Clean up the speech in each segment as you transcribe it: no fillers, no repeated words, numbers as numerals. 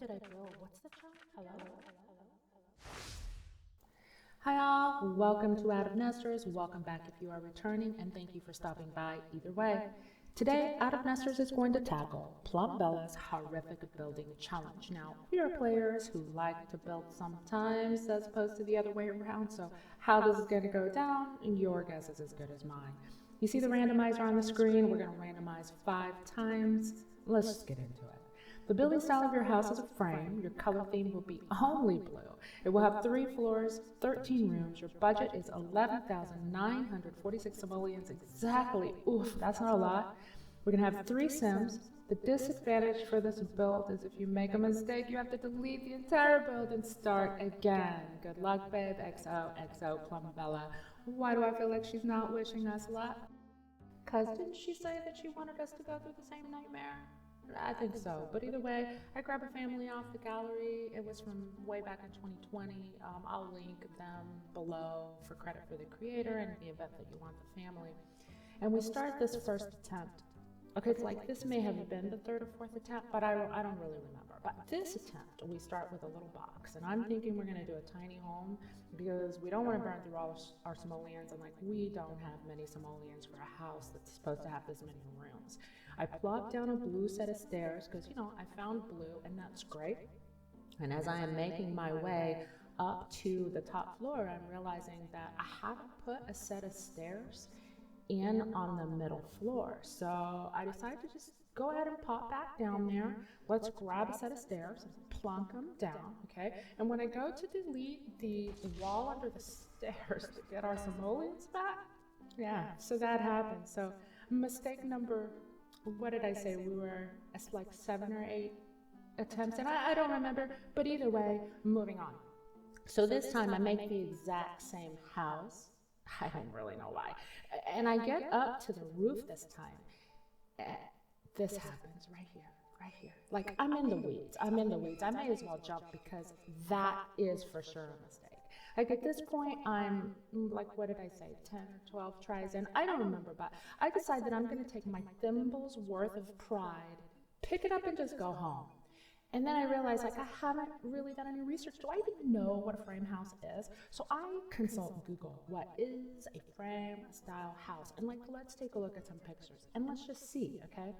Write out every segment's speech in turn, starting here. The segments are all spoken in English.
Did I build? What's the term? Hello? Hi all, welcome to Out of Nesters. Welcome back if you are returning, and thank you for stopping by either way. Today, Out of Nesters is going to tackle Plumbella's horrific building challenge. Now, we are players who like to build sometimes as opposed to the other way around, so how this is going to go down, your guess is as good as mine. You see the randomizer on the screen? We're going to randomize 5 times. Let's just get into it. The building style of your house is a frame. Your color theme will be only blue. It will have 3 floors, 13 rooms. Your budget is 11,946 simoleons exactly. Oof, that's not a lot. We're going to have 3 sims. The disadvantage for this build is if you make a mistake, you have to delete the entire build and start again. Good luck, babe. XOXO Plumbella. Why do I feel like she's not wishing us luck? Because didn't she say that she wanted us to go through the same nightmare? I think so, but either way, I grabbed a family off the gallery. It was from way back in 2020. I'll link them below for credit for the creator and the event that you want the family. And we start this first attempt. Okay, it's like this may have been the 3rd or 4th attempt, but I don't really remember. But this attempt, we start with a little box, and I'm thinking we're gonna do a tiny home because we don't want to burn through all our simoleons, and like we don't have many simoleons for a house that's supposed to have this many rooms. I plopped down a blue set of stairs because, I found blue, and that's great. And as I am making my way up to the top floor, I'm realizing that I haven't put a set of stairs in on the middle floor. So I decided to just go ahead and pop back down there. Let's grab a set of stairs and plunk them down, okay? And when I go to delete the wall under the stairs to get our simoleons back, so that happened. So mistake number, what did I say? We were at like 7 or 8 attempts, and I don't remember, but either way, moving on. So this time I make the exact same house. I don't really know why. And I get up to the roof this time. This happens right here. Like I'm in the weeds. I may as well jump because that is for sure a mistake. Like at this point, I'm like, what did I say, 10 or 12 tries in? I don't remember, but I decide that I'm going to take my thimble's worth of pride, pick it up and just go home. And then I realized, like, I haven't really done any research. Do I even know what a frame house is? So I consult Google, what is a frame style house? And like, let's take a look at some pictures and let's just see, okay?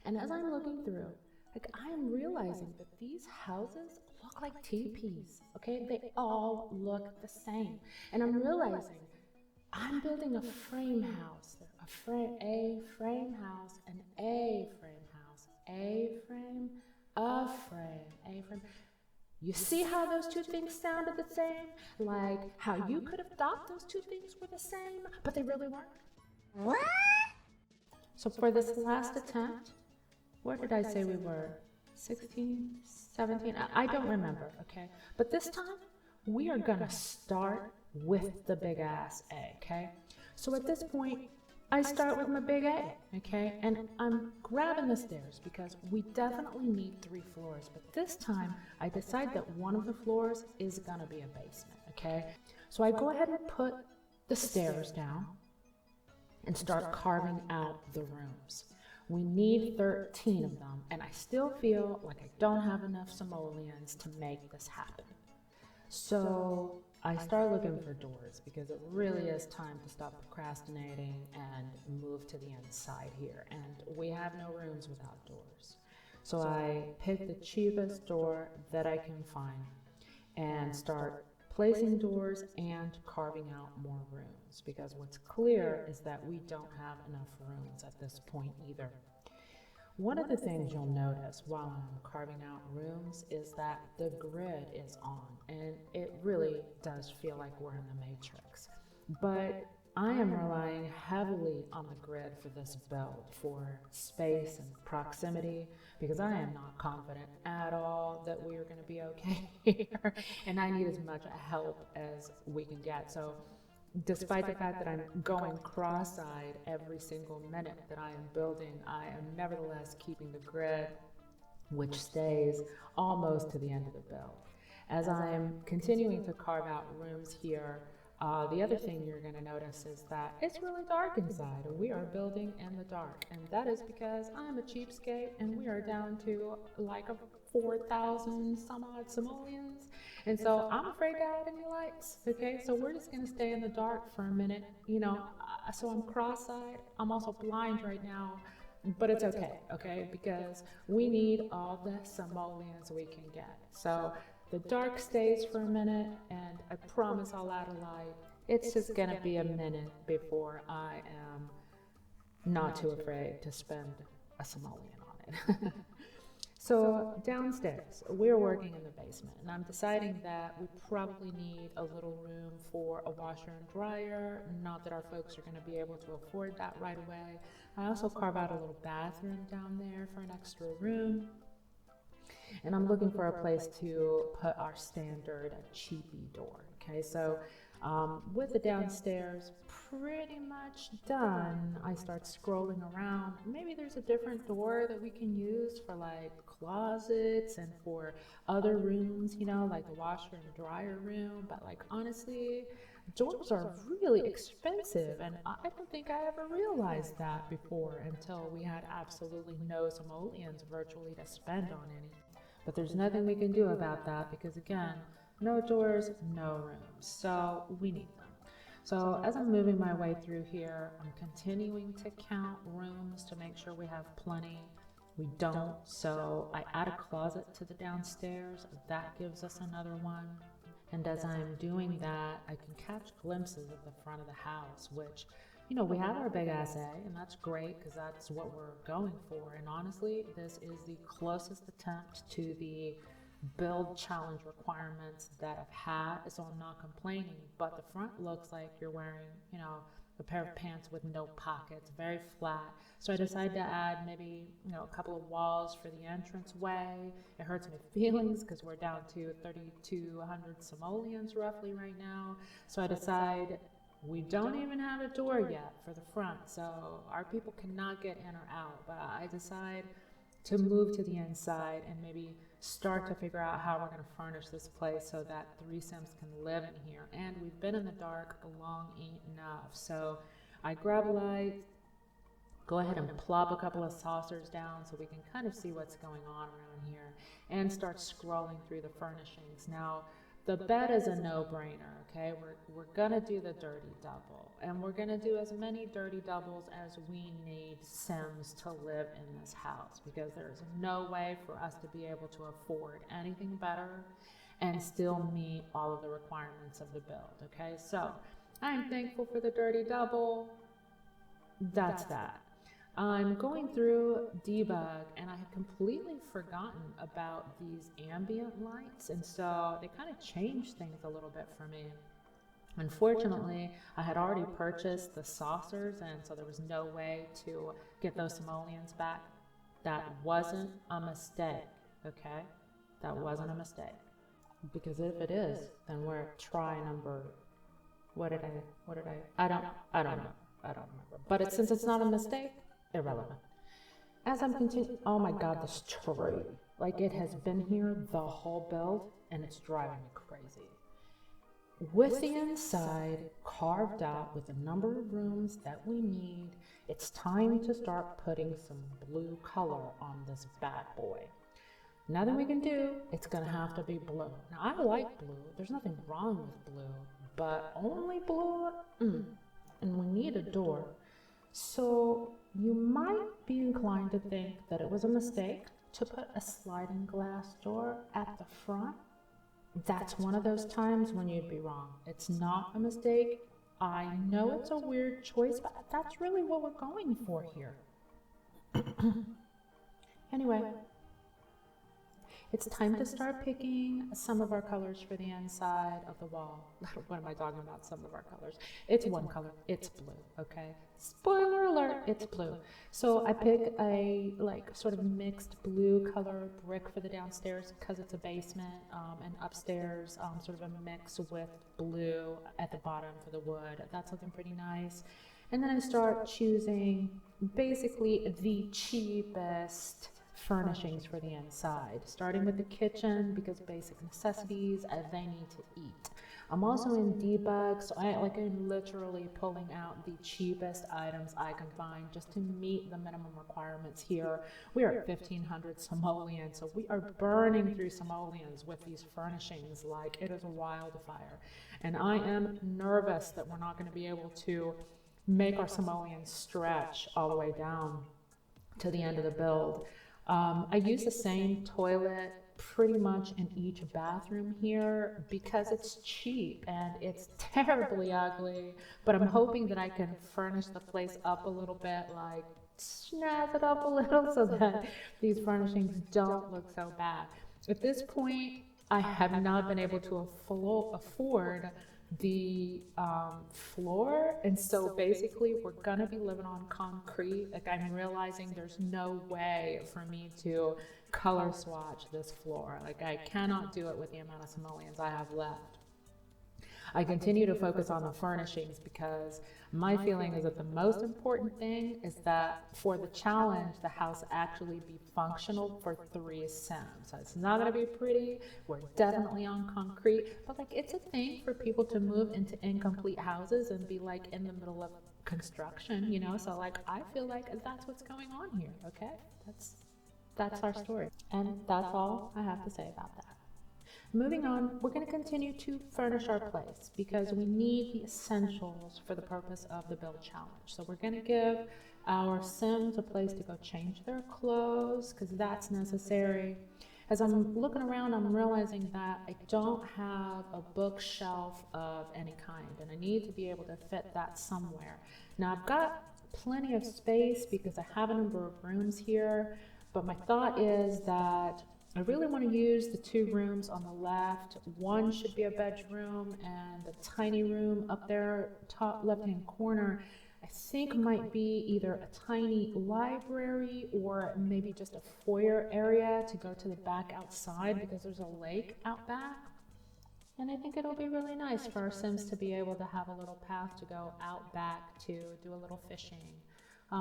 And as I'm looking through, like, I am realizing that these houses look like teepees, okay? They all look the same. And I'm realizing I'm building a frame house, a frame house, an A frame house, a frame, a frame. You see how those two things sounded the same? Like how you could have thought those two things were the same, but they really weren't? What? So for this last attempt, where did I say we were? 16, 17? I don't remember, okay? But this time, we are gonna start with the big ass A, okay? So at this point, I start with my big A, okay? And I'm grabbing the stairs because we definitely need 3 floors, but this time I decide that one of the floors is gonna be a basement, okay? So I go ahead and put the stairs down and start carving out the rooms. We need 13 of them, and I still feel like I don't have enough simoleons to make this happen. So I start looking for doors because it really is time to stop procrastinating and move to the inside here. And we have no rooms without doors. So I pick the cheapest door that I can find and start placing doors and carving out more rooms because what's clear is that we don't have enough rooms at this point either. One of the things you'll notice while I'm carving out rooms is that the grid is on, and it really does feel like we're in the Matrix. But I am relying heavily on the grid for this build for space and proximity because I am not confident at all that we are going to be okay here, and I need as much help as we can get. So despite the fact that I'm going cross-eyed every single minute that I am building, I am nevertheless keeping the grid, which stays almost to the end of the build. As I'm continuing to carve out rooms here, The other thing you're going to notice is that it's really dark inside. We are building in the dark, and that is because I'm a cheapskate and we are down to like a 4,000 some odd simoleons, and so I'm afraid to add any lights. Okay, so we're just going to stay in the dark for a minute, so I'm cross-eyed. I'm also blind right now, but it's okay, because we need all the simoleons we can get. So the dark stays for a minute, and I promise I'll add a light. It's just gonna be a minute before I am not too afraid to spend a simoleon on it. So downstairs, we're working in the basement, and I'm deciding that we probably need a little room for a washer and dryer. Not that our folks are going to be able to afford that right away. I also carve out a little bathroom down there for an extra room. And I'm looking for a place to put our standard cheapy door. Okay, so with the downstairs pretty much done, I start scrolling around. Maybe there's a different door that we can use for like closets and for other rooms, like the washer and dryer room. But like honestly, doors are really expensive, and I don't think I ever realized that before until we had absolutely no simoleons virtually to spend on any. But there's nothing we can do about that because, again, no doors, no rooms. So we need them. So as I'm moving my way through here, I'm continuing to count rooms to make sure we have plenty. We don't, so I add a closet to the downstairs. That gives us another one. And as I'm doing that, I can catch glimpses of the front of the house, which we have our big assay, and that's great because that's what we're going for. And honestly, this is the closest attempt to the build challenge requirements that I've had, so I'm not complaining. But the front looks like you're wearing, a pair of pants with no pockets, very flat. So I decided to add maybe, a couple of walls for the entrance way. It hurts my feelings because we're down to 3,200 simoleons roughly right now. So I decide we don't even have a door yet for the front, so our people cannot get in or out. But I decide to move to the inside and maybe start to figure out how we're going to furnish this place so that 3 Sims can live in here. And we've been in the dark long enough. So I grab a light, go ahead and plop a couple of saucers down so we can kind of see what's going on around here, and start scrolling through the furnishings. Now, the bed is a no-brainer, okay? We're gonna do the dirty double, and we're gonna do as many dirty doubles as we need Sims to live in this house, because there's no way for us to be able to afford anything better and still meet all of the requirements of the build, okay? So I'm thankful for the dirty double. That's that. I'm going through debug, and I had completely forgotten about these ambient lights, and so they kind of changed things a little bit for me. Unfortunately, I had already purchased the saucers, and so there was no way to get those simoleons back. That wasn't a mistake, okay? That wasn't a mistake. Because if it is, then we're at try number, I don't know. But since it's not a mistake, irrelevant. As I'm continuing, oh my God, this tree. Like, it has been here the whole build, and it's driving me crazy. With the inside carved out with the number of rooms that we need, it's time to start putting some blue color on this bad boy. Nothing we can do, it's gonna have to be blue. Now, I like blue, there's nothing wrong with blue, but only blue, and we need a door. So you might be inclined to think that it was a mistake to put a sliding glass door at the front. That's one of those times when you'd be wrong. It's not a mistake. I know it's a weird choice, but that's really what we're going for here. Anyway, it's time to start picking some of our colors for the inside of the wall. What am I talking about? Some of our colors. It's one color. It's blue, okay? Spoiler alert, it's blue. So I pick a sort of mixed blue color brick for the downstairs because it's a basement, and upstairs sort of a mix with blue at the bottom for the wood. That's looking pretty nice. And then I start choosing basically the cheapest furnishings for the inside, starting with the kitchen because basic necessities they need to eat. I'm also in debug, so I'm literally pulling out the cheapest items I can find just to meet the minimum requirements here. We are at 1,500 simoleons, so we are burning through simoleons with these furnishings like it is a wildfire. And I am nervous that we're not going to be able to make our simoleons stretch all the way down to the end of the build. I use the same toilet pretty much in each bathroom here because it's cheap and it's terribly ugly, but I'm hoping that I can furnish the place up a little bit, like snazz it up a little so that these furnishings don't look so bad. At this point, I have not been able to afford the floor, and so basically we're gonna be living on concrete. Like, I'm realizing there's no way for me to color swatch this floor. Like, I cannot do it with the amount of simoleons I have left. I continue to focus on the furnishings because my feeling is that the most important thing is that for the challenge, the house actually be functional for 3 sims. So it's not going to be pretty. We're definitely on concrete, but like, it's a thing for people to move into incomplete houses and be like in the middle of construction, you know? So like, I feel like that's what's going on here. Okay. That's our story. And that's all I have to say about that. Moving on, we're going to continue to furnish our place because we need the essentials for the purpose of the build challenge. So we're going to give our Sims a place to go change their clothes because that's necessary. As I'm looking around, I'm realizing that I don't have a bookshelf of any kind, and I need to be able to fit that somewhere. Now, I've got plenty of space because I have a number of rooms here, but my thought is that I really want to use the 2 rooms on the left. One should be a bedroom, and the tiny room up there, top left-hand corner, I think might be either a tiny library or maybe just a foyer area to go to the back outside because there's a lake out back. And I think it'll be really nice for our Sims to be able to have a little path to go out back to do a little fishing.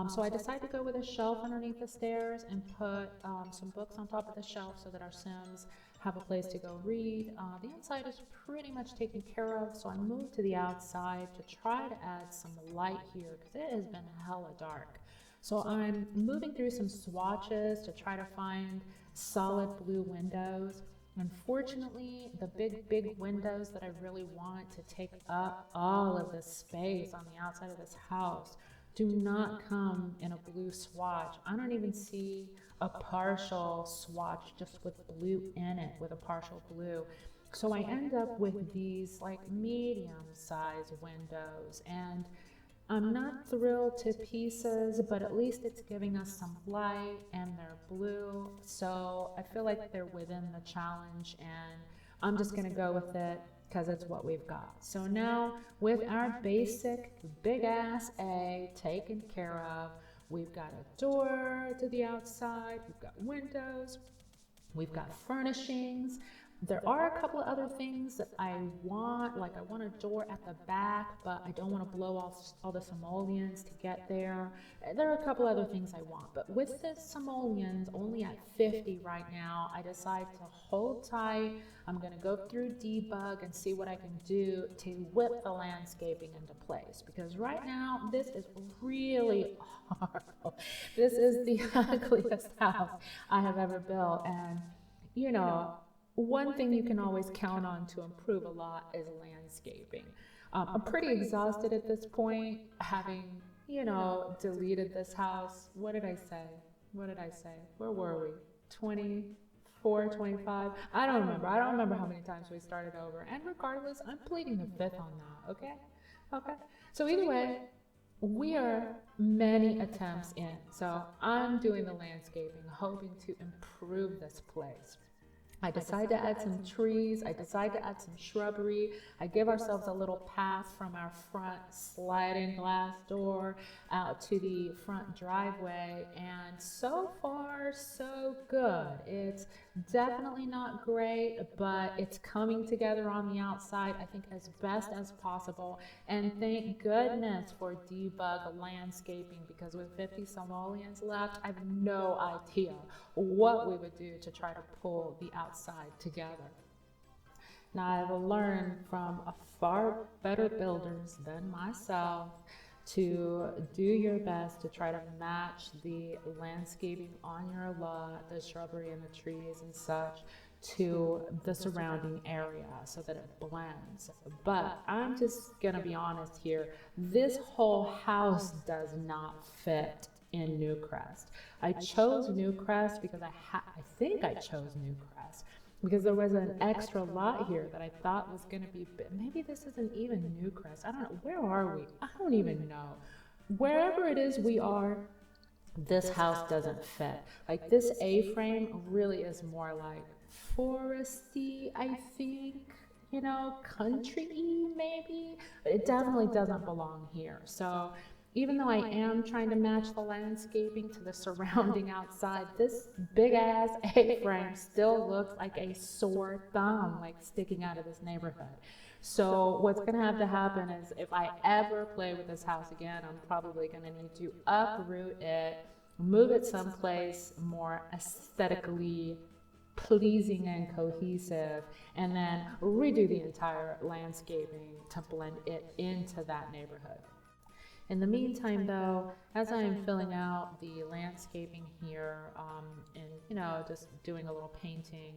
So I decided to go with a shelf underneath the stairs and put some books on top of the shelf so that our Sims have a place to go read. The inside is pretty much taken care of, so I moved to the outside to try to add some light here because it has been hella dark. So I'm moving through some swatches to try to find solid blue windows. Unfortunately, the big windows that I really want to take up all of this space on the outside of this house do not come in a blue swatch. I don't even see a partial swatch just with blue in it, with a partial blue. So I end up with these like medium-sized windows, and I'm not thrilled to pieces, but at least it's giving us some light and they're blue. So I feel like they're within the challenge, and I'm just gonna go with it because it's what we've got. So now with our basic big ass A taken care of, we've got a door to the outside, we've got windows, we've got furnishings. There are a couple of other things that I want, like I want a door at the back, but I don't want to blow off all the simoleons to get there. There are a couple other things I want, but with the simoleons only at 50 right now, I decide to hold tight. I'm going to go through debug and see what I can do to whip the landscaping into place, because right now this is really horrible. This is the ugliest house I have ever built, and you know, one thing you can always count on to improve a lot is landscaping. I'm pretty exhausted at this point, having, you know, deleted this house. What did I say? Where were we? 24, 25? I don't remember. I don't remember how many times we started over. And regardless, I'm pleading the fifth on that, okay? Okay. So either way, we are many attempts in. So I'm doing the landscaping, hoping to improve this place. I decide to add some trees, I decide to add some shrubbery, I give ourselves a little path from our front sliding glass door out to the front driveway, and so far so good. It's Definitely not great, but it's coming together on the outside, I think, as best as possible. And thank goodness for debug landscaping, because with 50 simoleons left, I have no idea what we would do to try to pull the outside together. Now, I've learned from a far better builders than myself to do your best to try to match the landscaping on your lot, the shrubbery and the trees and such, to the surrounding area so that it blends. But I'm just gonna be honest here, this whole house does not fit in Newcrest. I chose Newcrest because I think I chose Newcrest because there was an extra lot here that I thought was going to be, maybe this isn't even Newcrest. I don't know. Where are we? I don't even know. Wherever it is we are, this house doesn't fit. Like, this A-frame really is more like foresty, I think, you know, country-y maybe, but it definitely doesn't belong here. So even though I am trying to match the landscaping to the surrounding outside, this big ass A-frame still looks like a sore thumb, like sticking out of this neighborhood. So what's gonna have to happen is, if I ever play with this house again, I'm probably gonna need to uproot it, move it someplace more aesthetically pleasing and cohesive, and then redo the entire landscaping to blend it into that neighborhood. In the meantime, though, as I am filling out the landscaping here, and, you know, just doing a little painting,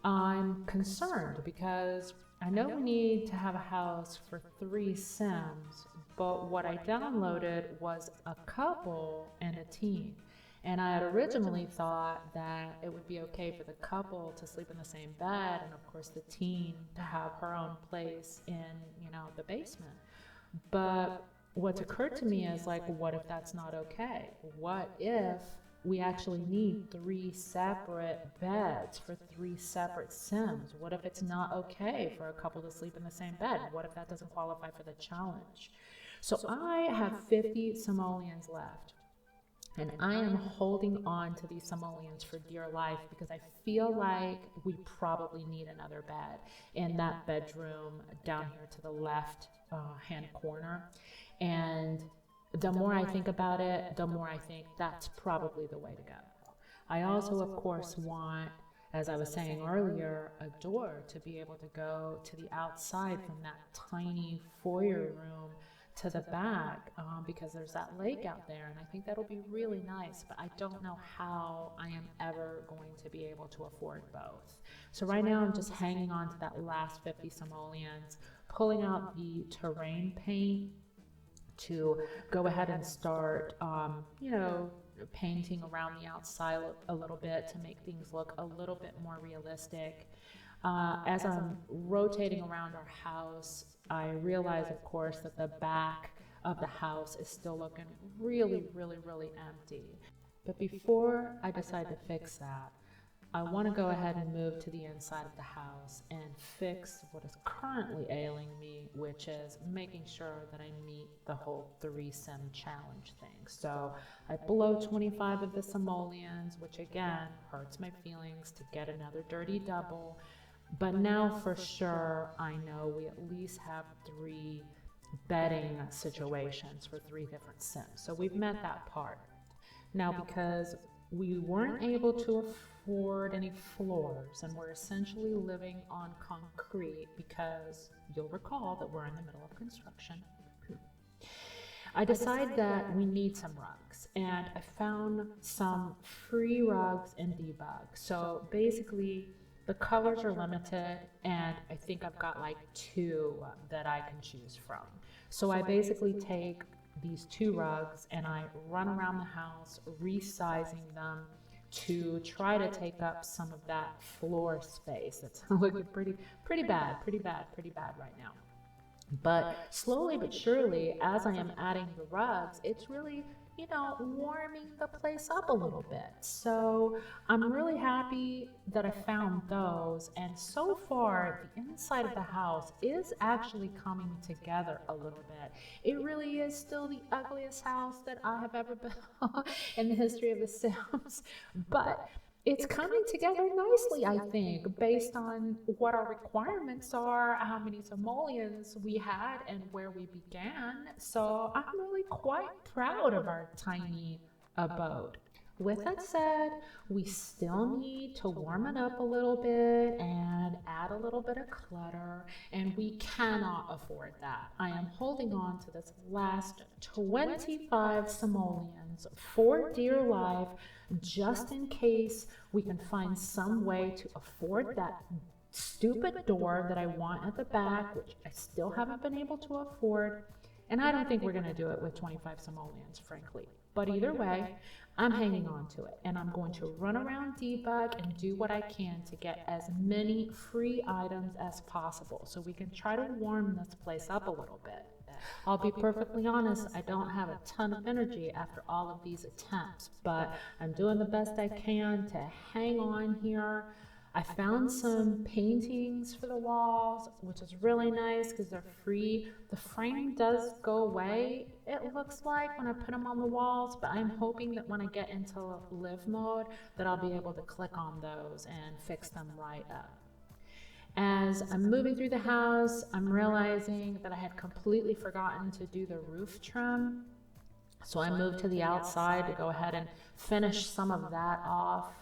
I'm concerned because I know we need to have a house for 3 Sims, but what I downloaded was a couple and a teen. And I had originally thought that it would be okay for the couple to sleep in the same bed, and of course the teen to have her own place in, you know, the basement. But what's occurred to me is, like, what if that's not okay? What if we actually need 3 separate beds for 3 separate Sims? What if it's not okay for a couple to sleep in the same bed? What if that doesn't qualify for the challenge? So I have 50 simoleons left. And I am holding on to these simoleons for dear life because I feel like we probably need another bed in that bedroom down here to the left hand corner. And the more I think about it, the more I think that's probably the way to go. I also, of course, want, as I was saying earlier, a door to be able to go to the outside from that tiny foyer room to the back, because there's that lake out there, and I think that'll be really nice, but I don't know how I am ever going to be able to afford both. So right now I'm just hanging on to that last 50 simoleons, pulling out the terrain paint to go ahead and start, you know, painting around the outside a little bit to make things look a little bit more realistic. As I'm rotating around our house, I realize, of course, that the back of the house is still looking really, really, really empty. But before I decide to fix that, I want to go ahead and move to the inside of the house and fix what is currently ailing me, which is making sure that I meet the whole 3 Sim challenge thing. So I below 25 of the simoleons, which again hurts my feelings to get another dirty double. But now for sure, I know we at least have 3 bedding situations for 3 different Sims. So we've met that part. Now, because we weren't able to afford any floors and we're essentially living on concrete, because you'll recall that we're in the middle of construction, I decided that we need some rugs, and I found some free rugs in Debug. So basically, the colors are limited, and I think I've got like 2 that I can choose from. So I basically take these 2 rugs and I run around the house resizing them to try to take up some of that floor space. It's looking pretty bad right now. But slowly but surely, as I am adding the rugs, it's really, you know, warming the place up a little bit. So I'm really happy that I found those. And so far, the inside of the house is actually coming together a little bit. It really is still the ugliest house that I have ever built in the history of The Sims. But it's coming together nicely, I think, based on what our requirements are, how many simoleons we had, and where we began. So I'm really quite proud of our tiny abode. With that said, we still need to warm it up a little bit and add a little bit of clutter, and we cannot afford that. I am holding on to this last 25 simoleons for dear life, just in case we can find some way to afford that stupid door that I want at the back, which I still haven't been able to afford. And I don't think we're going to do it with 25 simoleons, frankly. But either way, I'm hanging on to it, and I'm going to run around debug and do what I can to get as many free items as possible so we can try to warm this place up a little bit. I'll be perfectly honest, I don't have a ton of energy after all of these attempts, but I'm doing the best I can to hang on here. I found some paintings for the walls, which is really nice because they're free. The frame does go away, it looks like, when I put them on the walls, but I'm hoping that when I get into live mode that I'll be able to click on those and fix them right up. As I'm moving through the house, I'm realizing that I had completely forgotten to do the roof trim. So I moved to the outside to go ahead and finish some of that off.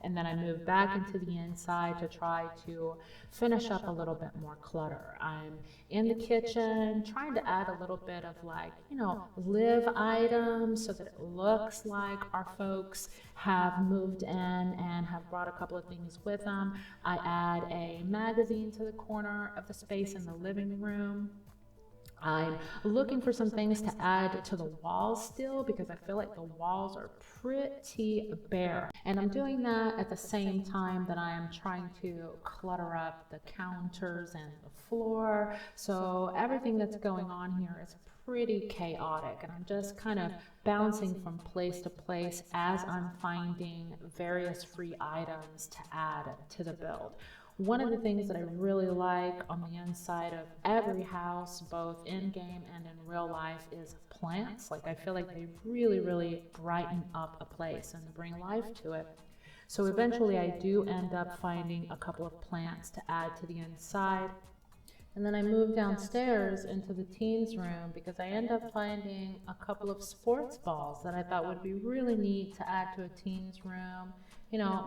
And then I moved back into the inside to try to finish up a little bit more clutter. I'm in the kitchen trying to add a little bit of, like, live items so that it looks like our folks have moved in and have brought a couple of things with them. I add a magazine to the corner of the space in the living room. I'm looking for some things to add to the walls still because I feel like the walls are pretty bare. And I'm doing that at the same time that I am trying to clutter up the counters and the floor. So everything that's going on here is pretty chaotic, and I'm just kind of bouncing from place to place as I'm finding various free items to add to the build. One of the things that I really like on the inside of every house, both in-game and in real life, is plants. Like, I feel like they really brighten up a place and bring life to it. So eventually I do end up finding a couple of plants to add to the inside. And then I move downstairs into the teens room because I end up finding a couple of sports balls that I thought would be really neat to add to a teens room.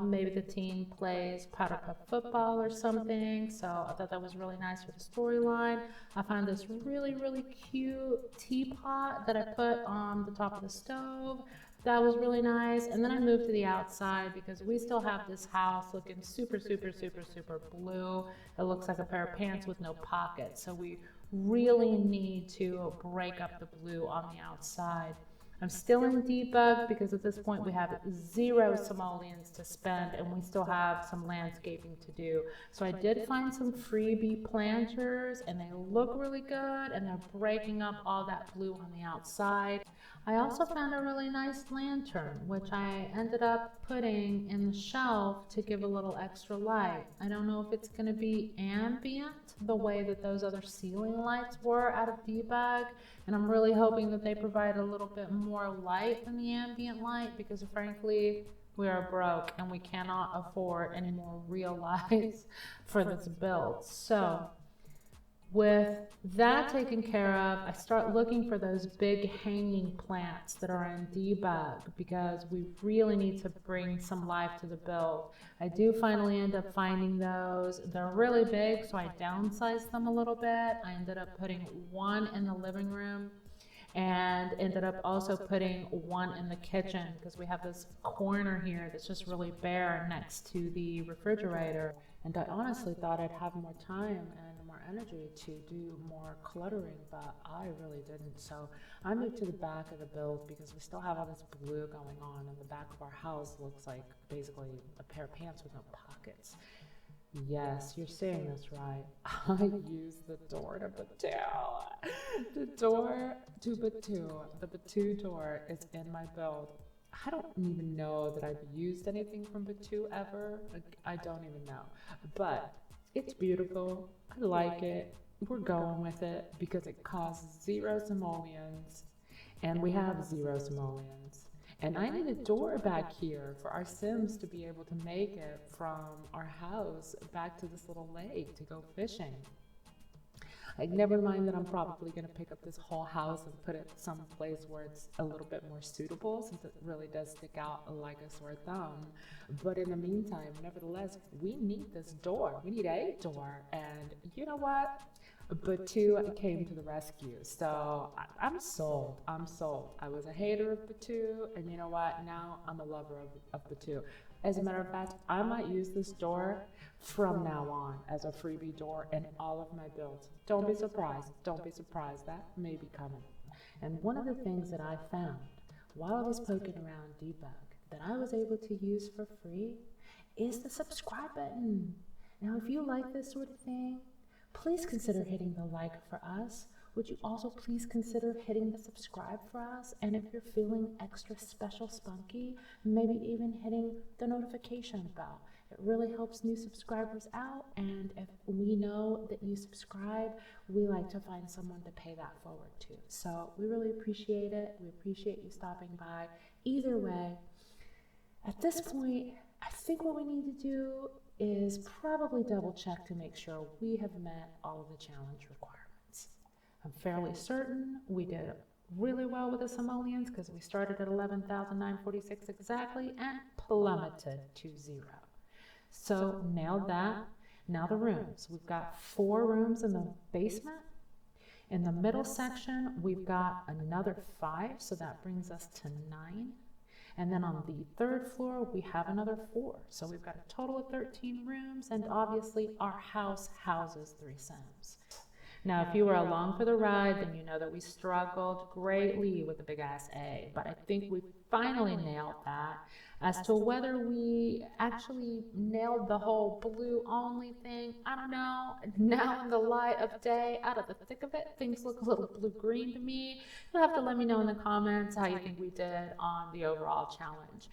Maybe the team plays powder puff football or something, so I thought that was really nice for the storyline. I found this really cute teapot that I put on the top of the stove. That was really nice. And then I moved to the outside because we still have this house looking super blue. It looks like a pair of pants with no pockets, so we really need to break up the blue on the outside. I'm still in debug because at this point we have 0 simoleons to spend and we still have some landscaping to do. So I did find some freebie planters and they look really good and they're breaking up all that blue on the outside. I also found a really nice lantern, which I ended up putting in the shelf to give a little extra light. I don't know if it's going to be ambient the way that those other ceiling lights were out of debug, and I'm really hoping that they provide a little bit more light than the ambient light because frankly we are broke and we cannot afford any more real lights for this build. So with that taken care of, I start looking for those big hanging plants that are in debug because we really need to bring some life to the build. I do finally end up finding those. They're really big, so I downsized them a little bit. I ended up putting one in the living room and ended up also putting one in the kitchen because we have this corner here that's just really bare next to the refrigerator. And I honestly thought I'd have more time and more energy to do more cluttering, but I really didn't. So I moved to the back of the build because we still have all this blue going on, and the back of our house looks like basically a pair of pants with no pockets. Yes, you're saying this right. I use the door to Batu. The door to Batu. The Batu door is in my build. I don't even know that I've used anything from Batu ever. I don't even know. But it's beautiful. I like it. We're going with it because it costs 0 simoleons. And we have 0 simoleons. And I need a door back here for our Sims to be able to make it from our house back to this little lake to go fishing. Like, never mind that I'm probably going to pick up this whole house and put it someplace where it's a little bit more suitable, since it really does stick out like a sore thumb. But in the meantime, nevertheless, we need this door. We need a door. And you know what? Batu came to the rescue. So I'm sold. I'm sold. I was a hater of Batu, and you know what? Now I'm a lover of Batu. As a matter of fact, I might use this door from now on as a freebie door in all of my builds. Don't be surprised. Don't be surprised. That may be coming. And one of the things that I found while I was poking around Debug that I was able to use for free is the subscribe button. Now, if you like this sort of thing, please consider hitting the like for us. Would you also please consider hitting the subscribe for us? And if you're feeling extra special spunky, maybe even hitting the notification bell. It really helps new subscribers out. And if we know that you subscribe, we like to find someone to pay that forward to. So we really appreciate it. We appreciate you stopping by. Either way, at this point, I think what we need to do is probably double check to make sure we have met all of the challenge requirements. I'm fairly certain we did really well with the simoleons because we started at 11,946 exactly and plummeted to 0. So nailed that. Now the rooms. We've got 4 rooms in the basement. In the middle section, we've got another 5, so that brings us to 9. And then on the 3rd floor, we have another 4. So we've got a total of 13 rooms, and obviously our house houses 3 Sims. Now, if you were along for the ride, then you know that we struggled greatly with the big ass A, but I think we finally nailed that. As to whether we actually nailed the whole blue only thing, I don't know. Now in the light of day, out of the thick of it, things look a little blue-green to me. You'll have to let me know in the comments how you think we did on the overall challenge.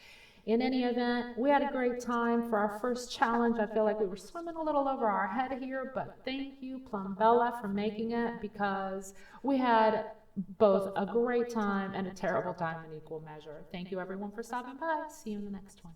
In any event, we had a great time for our first challenge. I feel like we were swimming a little over our head here, but thank you, Plumbella, for making it, because we had both a great time and a terrible time in equal measure. Thank you, everyone, for stopping by. See you in the next one.